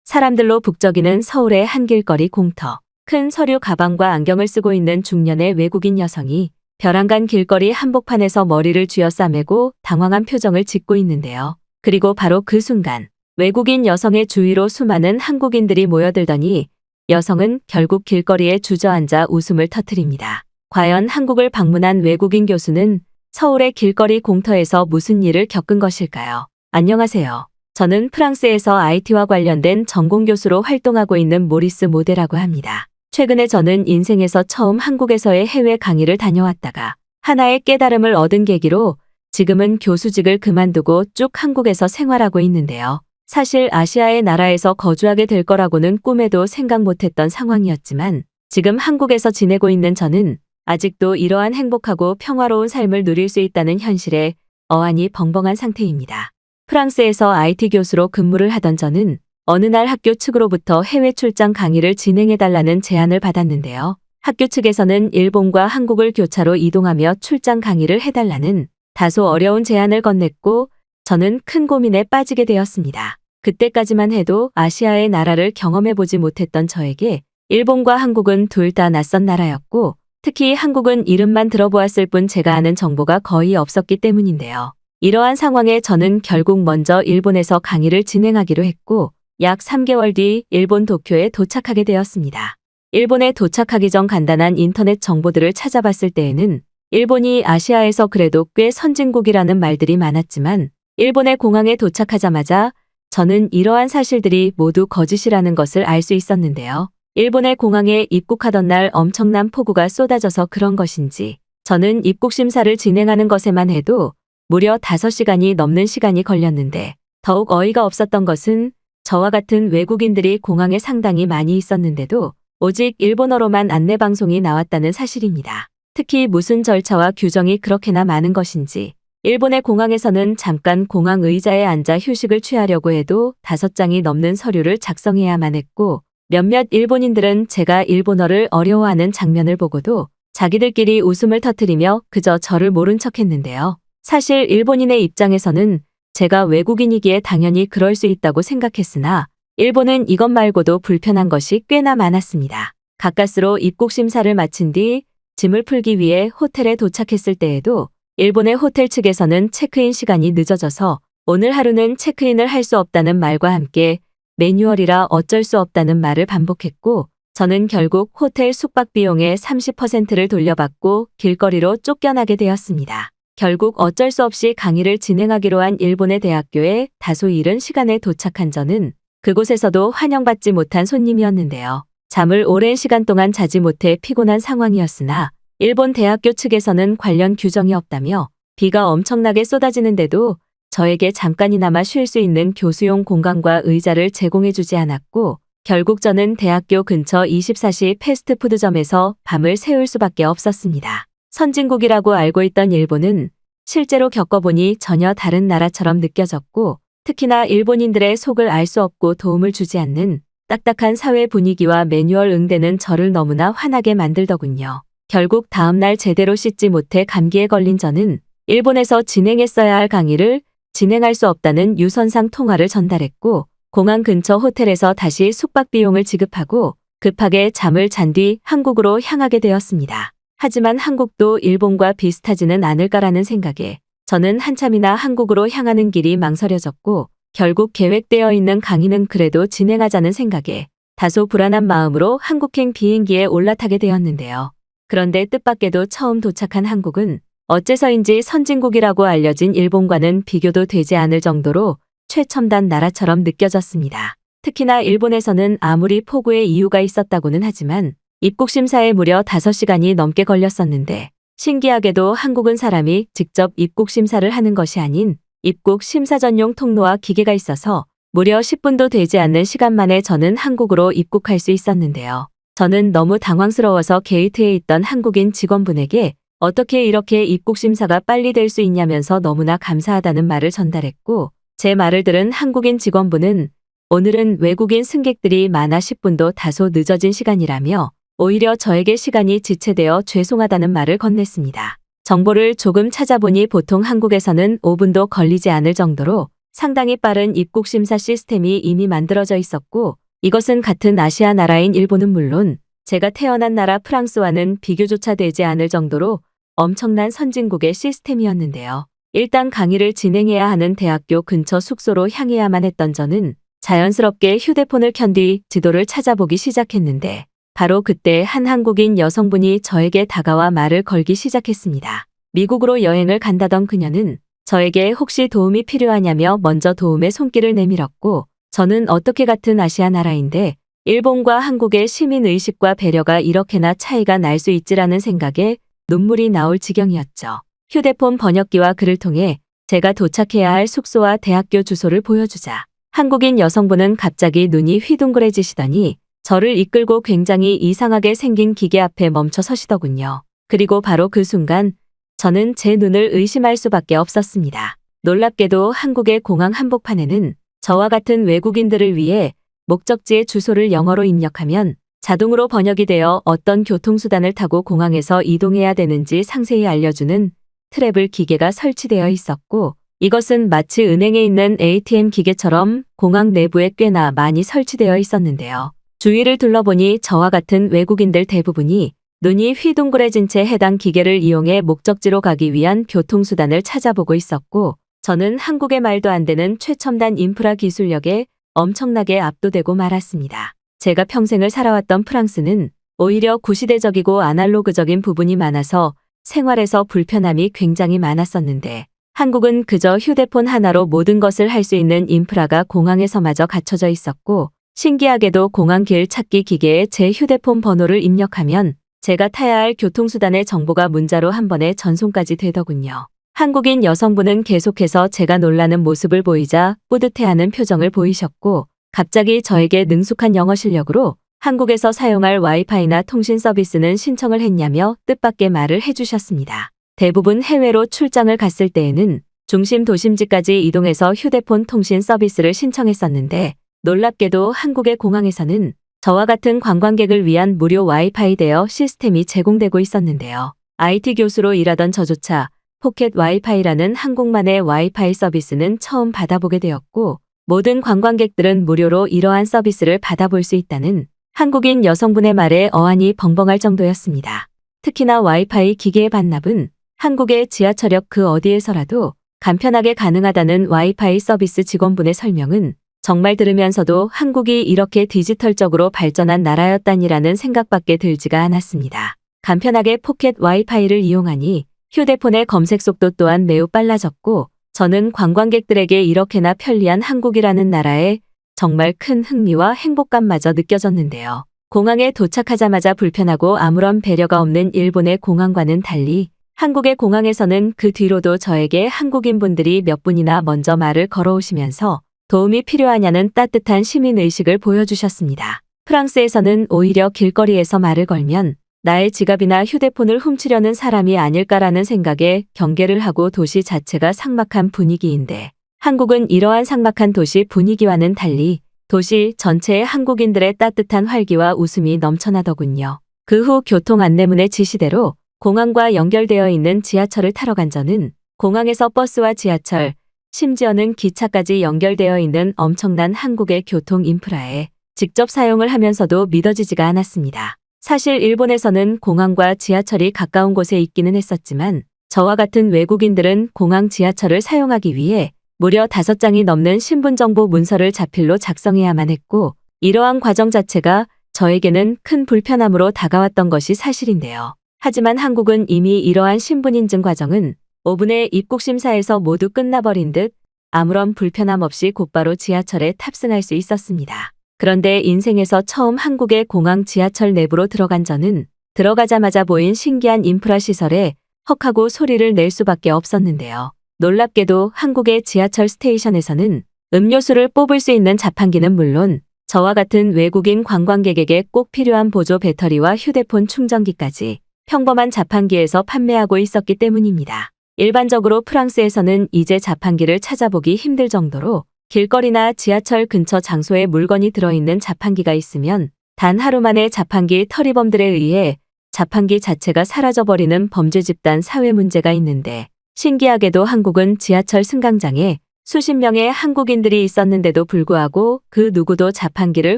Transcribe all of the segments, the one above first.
사람들로 북적이는 서울의 한 길거리 공터. 큰 서류 가방과 안경을 쓰고 있는 중년의 외국인 여성이 벼랑간 길거리 한복판에서 머리를 쥐어 싸매고 당황한 표정을 짓고 있는데요. 그리고 바로 그 순간 외국인 여성의 주위로 수많은 한국인들이 모여들더니 여성은 결국 길거리에 주저앉아 웃음을 터뜨립니다. 과연 한국을 방문한 외국인 교수는 서울의 길거리 공터에서 무슨 일을 겪은 것일까요? 안녕하세요. 저는 프랑스에서 IT와 관련된 전공 교수로 활동하고 있는 모리스 모데라고 합니다. 최근에 저는 인생에서 처음 한국에서의 해외 강의를 다녀왔다가 하나의 깨달음을 얻은 계기로 지금은 교수직을 그만두고 쭉 한국에서 생활하고 있는데요. 사실 아시아의 나라에서 거주하게 될 거라고는 꿈에도 생각 못했던 상황이었지만 지금 한국에서 지내고 있는 저는 아직도 이러한 행복하고 평화로운 삶을 누릴 수 있다는 현실에 어안이 벙벙한 상태입니다. 프랑스에서 IT 교수로 근무를 하던 저는 어느 날 학교 측으로부터 해외 출장 강의를 진행해달라는 제안을 받았는데요. 학교 측에서는 일본과 한국을 교차로 이동하며 출장 강의를 해달라는 다소 어려운 제안을 건넸고 저는 큰 고민에 빠지게 되었습니다. 그때까지만 해도 아시아의 나라를 경험해보지 못했던 저에게 일본과 한국은 둘 다 낯선 나라였고 특히 한국은 이름만 들어보았을 뿐 제가 아는 정보가 거의 없었기 때문인데요. 이러한 상황에 저는 결국 먼저 일본에서 강의를 진행하기로 했고 약 3개월 뒤 일본 도쿄에 도착하게 되었습니다. 일본에 도착하기 전 간단한 인터넷 정보들을 찾아봤을 때에는 일본이 아시아에서 그래도 꽤 선진국이라는 말들이 많았지만 일본의 공항에 도착하자마자 저는 이러한 사실들이 모두 거짓이라는 것을 알 수 있었는데요. 일본의 공항에 입국하던 날 엄청난 폭우가 쏟아져서 그런 것인지 저는 입국 심사를 진행하는 것에만 해도 무려 5시간이 넘는 시간이 걸렸는데 더욱 어이가 없었던 것은 저와 같은 외국인들이 공항에 상당히 많이 있었는데도 오직 일본어로만 안내방송이 나왔다는 사실입니다. 특히 무슨 절차와 규정이 그렇게나 많은 것인지 일본의 공항에서는 잠깐 공항 의자에 앉아 휴식을 취하려고 해도 5장이 넘는 서류를 작성해야만 했고 몇몇 일본인들은 제가 일본어를 어려워하는 장면을 보고도 자기들끼리 웃음을 터뜨리며 그저 저를 모른 척했는데요. 사실 일본인의 입장에서는 제가 외국인이기에 당연히 그럴 수 있다고 생각했으나 일본은 이것 말고도 불편한 것이 꽤나 많았습니다. 가까스로 입국 심사를 마친 뒤 짐을 풀기 위해 호텔에 도착했을 때에도 일본의 호텔 측에서는 체크인 시간이 늦어져서 오늘 하루는 체크인을 할 수 없다는 말과 함께 매뉴얼이라 어쩔 수 없다는 말을 반복했고 저는 결국 호텔 숙박 비용의 30%를 돌려받고 길거리로 쫓겨나게 되었습니다. 결국 어쩔 수 없이 강의를 진행하기로 한 일본의 대학교에 다소 이른 시간에 도착한 저는 그곳에서도 환영받지 못한 손님이었는데요. 잠을 오랜 시간 동안 자지 못해 피곤한 상황이었으나 일본 대학교 측에서는 관련 규정이 없다며 비가 엄청나게 쏟아지는데도 저에게 잠깐이나마 쉴 수 있는 교수용 공간과 의자를 제공해주지 않았고 결국 저는 대학교 근처 24시 패스트푸드점에서 밤을 새울 수밖에 없었습니다. 선진국이라고 알고 있던 일본은 실제로 겪어보니 전혀 다른 나라처럼 느껴졌고 특히나 일본인들의 속을 알 수 없고 도움을 주지 않는 딱딱한 사회 분위기와 매뉴얼 응대는 저를 너무나 화나게 만들더군요. 결국 다음날 제대로 씻지 못해 감기에 걸린 저는 일본에서 진행했어야 할 강의를 진행할 수 없다는 유선상 통화를 전달했고 공항 근처 호텔에서 다시 숙박 비용을 지급하고 급하게 잠을 잔 뒤 한국으로 향하게 되었습니다. 하지만 한국도 일본과 비슷하지는 않을까라는 생각에 저는 한참이나 한국으로 향하는 길이 망설여졌고 결국 계획되어 있는 강의는 그래도 진행하자는 생각에 다소 불안한 마음으로 한국행 비행기에 올라타게 되었는데요. 그런데 뜻밖에도 처음 도착한 한국은 어째서인지 선진국이라고 알려진 일본과는 비교도 되지 않을 정도로 최첨단 나라처럼 느껴졌습니다. 특히나 일본에서는 아무리 폭우의 이유가 있었다고는 하지만 입국 심사에 무려 5시간이 넘게 걸렸었는데 신기하게도 한국은 사람이 직접 입국 심사를 하는 것이 아닌 입국 심사 전용 통로와 기계가 있어서 무려 10분도 되지 않는 시간 만에 저는 한국으로 입국할 수 있었는데요. 저는 너무 당황스러워서 게이트에 있던 한국인 직원분에게 어떻게 이렇게 입국 심사가 빨리 될 수 있냐면서 너무나 감사하다는 말을 전달했고 제 말을 들은 한국인 직원분은 오늘은 외국인 승객들이 많아 10분도 다소 늦어진 시간이라며 오히려 저에게 시간이 지체되어 죄송하다는 말을 건넸습니다. 정보를 조금 찾아보니 보통 한국에서는 5분도 걸리지 않을 정도로 상당히 빠른 입국 심사 시스템이 이미 만들어져 있었고, 이것은 같은 아시아 나라인 일본은 물론 제가 태어난 나라 프랑스와는 비교조차 되지 않을 정도로 엄청난 선진국의 시스템이었는데요. 일단 강의를 진행해야 하는 대학교 근처 숙소로 향해야만 했던 저는 자연스럽게 휴대폰을 켠 뒤 지도를 찾아보기 시작했는데, 바로 그때 한 한국인 여성분이 저에게 다가와 말을 걸기 시작했습니다. 미국으로 여행을 간다던 그녀는 저에게 혹시 도움이 필요하냐며 먼저 도움의 손길을 내밀었고, 저는 어떻게 같은 아시아 나라인데 일본과 한국의 시민의식과 배려가 이렇게나 차이가 날 수 있지라는 생각에 눈물이 나올 지경이었죠. 휴대폰 번역기와 글을 통해 제가 도착해야 할 숙소와 대학교 주소를 보여주자 한국인 여성분은 갑자기 눈이 휘둥그레지시더니 저를 이끌고 굉장히 이상하게 생긴 기계 앞에 멈춰 서시더군요. 그리고 바로 그 순간 저는 제 눈을 의심할 수밖에 없었습니다. 놀랍게도 한국의 공항 한복판에는 저와 같은 외국인들을 위해 목적지의 주소를 영어로 입력하면 자동으로 번역이 되어 어떤 교통수단을 타고 공항에서 이동해야 되는지 상세히 알려주는 트래블 기계가 설치되어 있었고, 이것은 마치 은행에 있는 ATM 기계처럼 공항 내부에 꽤나 많이 설치되어 있었는데요. 주위를 둘러보니 저와 같은 외국인들 대부분이 눈이 휘둥그레진 채 해당 기계를 이용해 목적지로 가기 위한 교통수단을 찾아보고 있었고, 저는 한국의 말도 안 되는 최첨단 인프라 기술력에 엄청나게 압도되고 말았습니다. 제가 평생을 살아왔던 프랑스는 오히려 구시대적이고 아날로그적인 부분이 많아서 생활에서 불편함이 굉장히 많았었는데, 한국은 그저 휴대폰 하나로 모든 것을 할 수 있는 인프라가 공항에서마저 갖춰져 있었고, 신기하게도 공항 길 찾기 기계에 제 휴대폰 번호를 입력하면 제가 타야 할 교통수단의 정보가 문자로 한 번에 전송까지 되더군요. 한국인 여성분은 계속해서 제가 놀라는 모습을 보이자 뿌듯해하는 표정을 보이셨고, 갑자기 저에게 능숙한 영어 실력으로 한국에서 사용할 와이파이나 통신 서비스는 신청을 했냐며 뜻밖의 말을 해주셨습니다. 대부분 해외로 출장을 갔을 때에는 중심 도심지까지 이동해서 휴대폰 통신 서비스를 신청했었는데, 놀랍게도 한국의 공항에서는 저와 같은 관광객을 위한 무료 와이파이 대여 시스템이 제공되고 있었는데요. IT 교수로 일하던 저조차 포켓 와이파이라는 한국만의 와이파이 서비스는 처음 받아보게 되었고, 모든 관광객들은 무료로 이러한 서비스를 받아볼 수 있다는 한국인 여성분의 말에 어안이 벙벙할 정도였습니다. 특히나 와이파이 기계의 반납은 한국의 지하철역 그 어디에서라도 간편하게 가능하다는 와이파이 서비스 직원분의 설명은 정말 들으면서도 한국이 이렇게 디지털적으로 발전한 나라였다니라는 생각밖에 들지가 않았습니다. 간편하게 포켓 와이파이를 이용하니 휴대폰의 검색 속도 또한 매우 빨라졌고, 저는 관광객들에게 이렇게나 편리한 한국이라는 나라에 정말 큰 흥미와 행복감마저 느껴졌는데요. 공항에 도착하자마자 불편하고 아무런 배려가 없는 일본의 공항과는 달리 한국의 공항에서는 그 뒤로도 저에게 한국인분들이 몇 분이나 먼저 말을 걸어오시면서 도움이 필요하냐는 따뜻한 시민의식을 보여주셨습니다. 프랑스에서는 오히려 길거리에서 말을 걸면 나의 지갑이나 휴대폰을 훔치려는 사람이 아닐까라는 생각에 경계를 하고 도시 자체가 삭막한 분위기인데, 한국은 이러한 삭막한 도시 분위기와는 달리 도시 전체의 한국인들의 따뜻한 활기와 웃음이 넘쳐나더군요. 그 후 교통 안내문의 지시대로 공항과 연결되어 있는 지하철을 타러 간 저는 공항에서 버스와 지하철, 심지어는 기차까지 연결되어 있는 엄청난 한국의 교통 인프라에 직접 사용을 하면서도 믿어지지가 않았습니다. 사실 일본에서는 공항과 지하철이 가까운 곳에 있기는 했었지만 저와 같은 외국인들은 공항 지하철을 사용하기 위해 무려 5장이 넘는 신분정보 문서를 자필로 작성해야만 했고, 이러한 과정 자체가 저에게는 큰 불편함으로 다가왔던 것이 사실인데요. 하지만 한국은 이미 이러한 신분인증 과정은 5분의 입국 심사에서 모두 끝나버린 듯 아무런 불편함 없이 곧바로 지하철에 탑승할 수 있었습니다. 그런데 인생에서 처음 한국의 공항 지하철 내부로 들어간 저는 들어가자마자 보인 신기한 인프라 시설에 헉하고 소리를 낼 수밖에 없었는데요. 놀랍게도 한국의 지하철 스테이션에서는 음료수를 뽑을 수 있는 자판기는 물론 저와 같은 외국인 관광객에게 꼭 필요한 보조 배터리와 휴대폰 충전기까지 평범한 자판기에서 판매하고 있었기 때문입니다. 일반적으로 프랑스에서는 이제 자판기를 찾아보기 힘들 정도로 길거리나 지하철 근처 장소에 물건이 들어있는 자판기가 있으면 단 하루 만에 자판기 터리범들에 의해 자판기 자체가 사라져버리는 범죄 집단 사회 문제가 있는데, 신기하게도 한국은 지하철 승강장에 수십 명의 한국인들이 있었는데도 불구하고 그 누구도 자판기를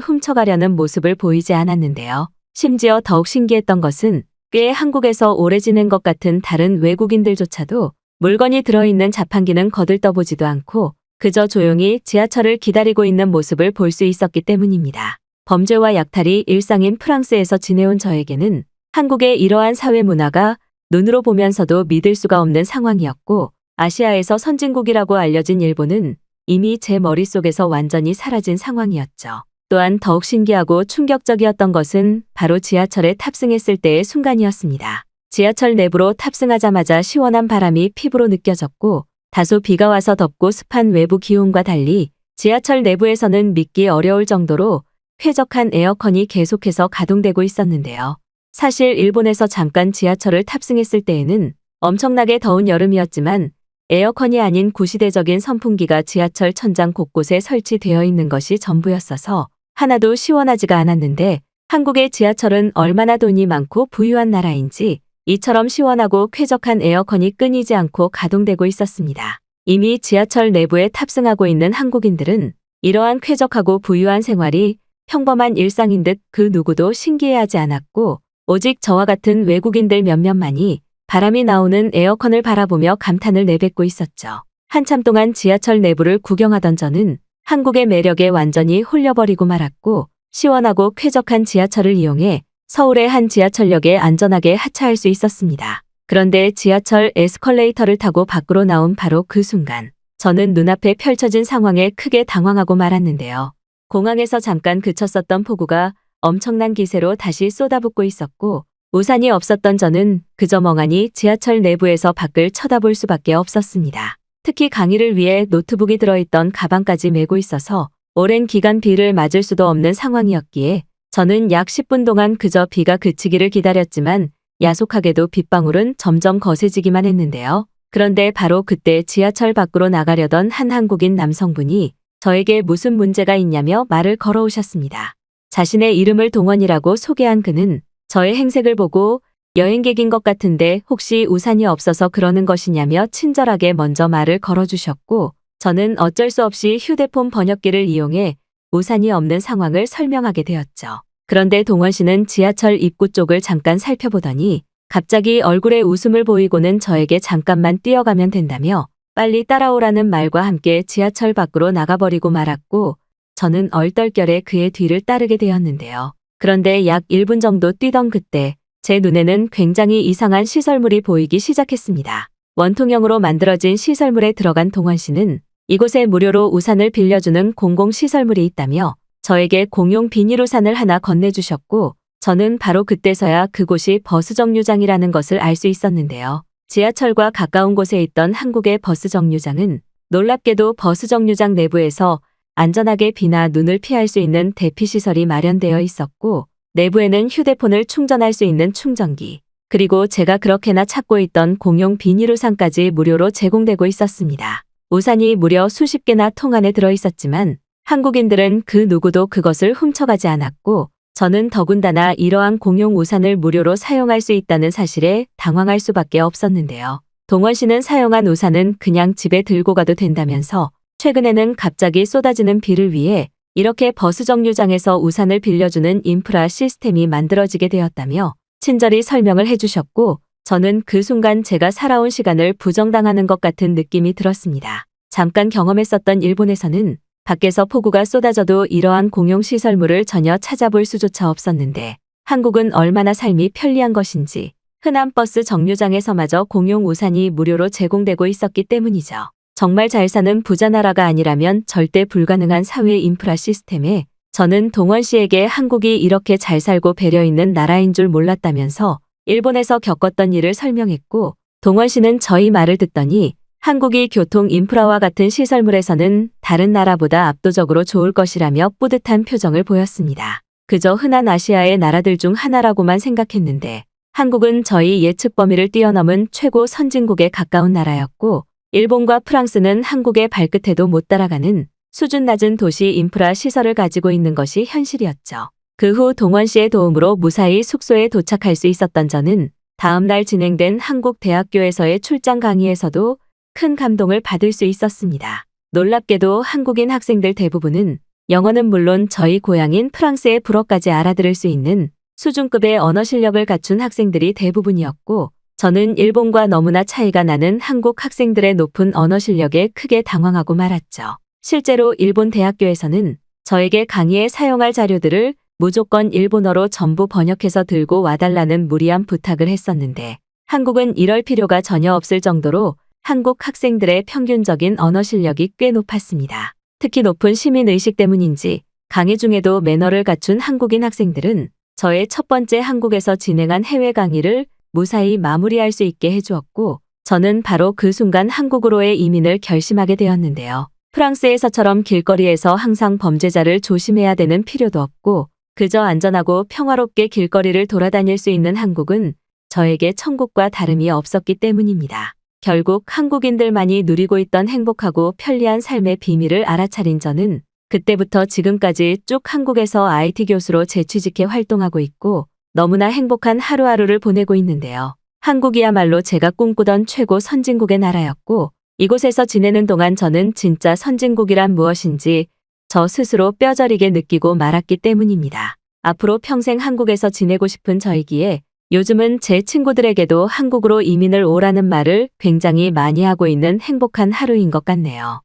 훔쳐가려는 모습을 보이지 않았는데요. 심지어 더욱 신기했던 것은 꽤 한국에서 오래 지낸 것 같은 다른 외국인들조차도 물건이 들어있는 자판기는 거들떠보지도 않고 그저 조용히 지하철을 기다리고 있는 모습을 볼 수 있었기 때문입니다. 범죄와 약탈이 일상인 프랑스에서 지내온 저에게는 한국의 이러한 사회 문화가 눈으로 보면서도 믿을 수가 없는 상황이었고, 아시아에서 선진국이라고 알려진 일본은 이미 제 머릿속에서 완전히 사라진 상황이었죠. 또한 더욱 신기하고 충격적이었던 것은 바로 지하철에 탑승했을 때의 순간이었습니다. 지하철 내부로 탑승하자마자 시원한 바람이 피부로 느껴졌고, 다소 비가 와서 덥고 습한 외부 기온과 달리 지하철 내부에서는 믿기 어려울 정도로 쾌적한 에어컨이 계속해서 가동되고 있었는데요. 사실 일본에서 잠깐 지하철을 탑승했을 때에는 엄청나게 더운 여름이었지만 에어컨이 아닌 구시대적인 선풍기가 지하철 천장 곳곳에 설치되어 있는 것이 전부였어서 하나도 시원하지가 않았는데, 한국의 지하철은 얼마나 돈이 많고 부유한 나라인지 이처럼 시원하고 쾌적한 에어컨이 끊이지 않고 가동되고 있었습니다. 이미 지하철 내부에 탑승하고 있는 한국인들은 이러한 쾌적하고 부유한 생활이 평범한 일상인 듯 그 누구도 신기해하지 않았고, 오직 저와 같은 외국인들 몇몇만이 바람이 나오는 에어컨을 바라보며 감탄을 내뱉고 있었죠. 한참 동안 지하철 내부를 구경하던 저는 한국의 매력에 완전히 홀려버리고 말았고, 시원하고 쾌적한 지하철을 이용해 서울의 한 지하철역에 안전하게 하차할 수 있었습니다. 그런데 지하철 에스컬레이터를 타고 밖으로 나온 바로 그 순간, 저는 눈앞에 펼쳐진 상황에 크게 당황하고 말았는데요. 공항에서 잠깐 그쳤었던 폭우가 엄청난 기세로 다시 쏟아붓고 있었고, 우산이 없었던 저는 그저 멍하니 지하철 내부에서 밖을 쳐다볼 수밖에 없었습니다. 특히 강의를 위해 노트북이 들어있던 가방까지 메고 있어서 오랜 기간 비를 맞을 수도 없는 상황이었기에 저는 약 10분 동안 그저 비가 그치기를 기다렸지만 야속하게도 빗방울은 점점 거세지기만 했는데요. 그런데 바로 그때 지하철 밖으로 나가려던 한 한국인 남성분이 저에게 무슨 문제가 있냐며 말을 걸어오셨습니다. 자신의 이름을 동원이라고 소개한 그는 저의 행색을 보고 여행객인 것 같은데 혹시 우산이 없어서 그러는 것이냐며 친절하게 먼저 말을 걸어주셨고, 저는 어쩔 수 없이 휴대폰 번역기를 이용해 우산이 없는 상황을 설명하게 되었죠. 그런데 동원 씨는 지하철 입구 쪽을 잠깐 살펴보더니 갑자기 얼굴에 웃음을 보이고는 저에게 잠깐만 뛰어가면 된다며 빨리 따라오라는 말과 함께 지하철 밖으로 나가버리고 말았고, 저는 얼떨결에 그의 뒤를 따르게 되었는데요. 그런데 약 1분 정도 뛰던 그때 제 눈에는 굉장히 이상한 시설물이 보이기 시작했습니다. 원통형으로 만들어진 시설물에 들어간 동원 씨는 이곳에 무료로 우산을 빌려주는 공공시설물이 있다며 저에게 공용 비닐우산을 하나 건네주셨고, 저는 바로 그때서야 그곳이 버스 정류장이라는 것을 알 수 있었는데요. 지하철과 가까운 곳에 있던 한국의 버스 정류장은 놀랍게도 버스 정류장 내부에서 안전하게 비나 눈을 피할 수 있는 대피시설이 마련되어 있었고, 내부에는 휴대폰을 충전할 수 있는 충전기, 그리고 제가 그렇게나 찾고 있던 공용 비닐우산까지 무료로 제공되고 있었습니다. 우산이 무려 수십 개나 통 안에 들어있었지만 한국인들은 그 누구도 그것을 훔쳐가지 않았고, 저는 더군다나 이러한 공용 우산을 무료로 사용할 수 있다는 사실에 당황할 수밖에 없었는데요. 동원 씨는 사용한 우산은 그냥 집에 들고 가도 된다면서 최근에는 갑자기 쏟아지는 비를 위해 이렇게 버스 정류장에서 우산을 빌려주는 인프라 시스템이 만들어지게 되었다며 친절히 설명을 해주셨고, 저는 그 순간 제가 살아온 시간을 부정당하는 것 같은 느낌이 들었습니다. 잠깐 경험했었던 일본에서는 밖에서 폭우가 쏟아져도 이러한 공용시설물을 전혀 찾아볼 수조차 없었는데, 한국은 얼마나 삶이 편리한 것인지 흔한 버스 정류장에서마저 공용 우산이 무료로 제공되고 있었기 때문이죠. 정말 잘 사는 부자 나라가 아니라면 절대 불가능한 사회 인프라 시스템에 저는 동원 씨에게 한국이 이렇게 잘 살고 배려 있는 나라인 줄 몰랐다면서 일본에서 겪었던 일을 설명했고, 동원 씨는 저희 말을 듣더니 한국이 교통 인프라와 같은 시설물에서는 다른 나라보다 압도적으로 좋을 것이라며 뿌듯한 표정을 보였습니다. 그저 흔한 아시아의 나라들 중 하나라고만 생각했는데 한국은 저희 예측 범위를 뛰어넘은 최고 선진국에 가까운 나라였고, 일본과 프랑스는 한국의 발끝에도 못 따라가는 수준 낮은 도시 인프라 시설을 가지고 있는 것이 현실이었죠. 그 후 동원 씨의 도움으로 무사히 숙소에 도착할 수 있었던 저는 다음 날 진행된 한국 대학교에서의 출장 강의에서도 큰 감동을 받을 수 있었습니다. 놀랍게도 한국인 학생들 대부분은 영어는 물론 저희 고향인 프랑스의 불어까지 알아들을 수 있는 수준급의 언어 실력을 갖춘 학생들이 대부분이었고, 저는 일본과 너무나 차이가 나는 한국 학생들의 높은 언어 실력에 크게 당황하고 말았죠. 실제로 일본 대학교에서는 저에게 강의에 사용할 자료들을 무조건 일본어로 전부 번역해서 들고 와달라는 무리한 부탁을 했었는데, 한국은 이럴 필요가 전혀 없을 정도로 한국 학생들의 평균적인 언어 실력이 꽤 높았습니다. 특히 높은 시민의식 때문인지 강의 중에도 매너를 갖춘 한국인 학생들은 저의 첫 번째 한국에서 진행한 해외 강의를 무사히 마무리할 수 있게 해주었고, 저는 바로 그 순간 한국으로의 이민을 결심하게 되었는데요. 프랑스에서처럼 길거리에서 항상 범죄자를 조심해야 되는 필요도 없고, 그저 안전하고 평화롭게 길거리를 돌아다닐 수 있는 한국은 저에게 천국과 다름이 없었기 때문입니다. 결국 한국인들만이 누리고 있던 행복하고 편리한 삶의 비밀을 알아차린 저는 그때부터 지금까지 쭉 한국에서 IT 교수로 재취직해 활동하고 있고, 너무나 행복한 하루하루를 보내고 있는데요. 한국이야말로 제가 꿈꾸던 최고 선진국의 나라였고, 이곳에서 지내는 동안 저는 진짜 선진국이란 무엇인지 저 스스로 뼈저리게 느끼고 말았기 때문입니다. 앞으로 평생 한국에서 지내고 싶은 저이기에 요즘은 제 친구들에게도 한국으로 이민을 오라는 말을 굉장히 많이 하고 있는 행복한 하루인 것 같네요.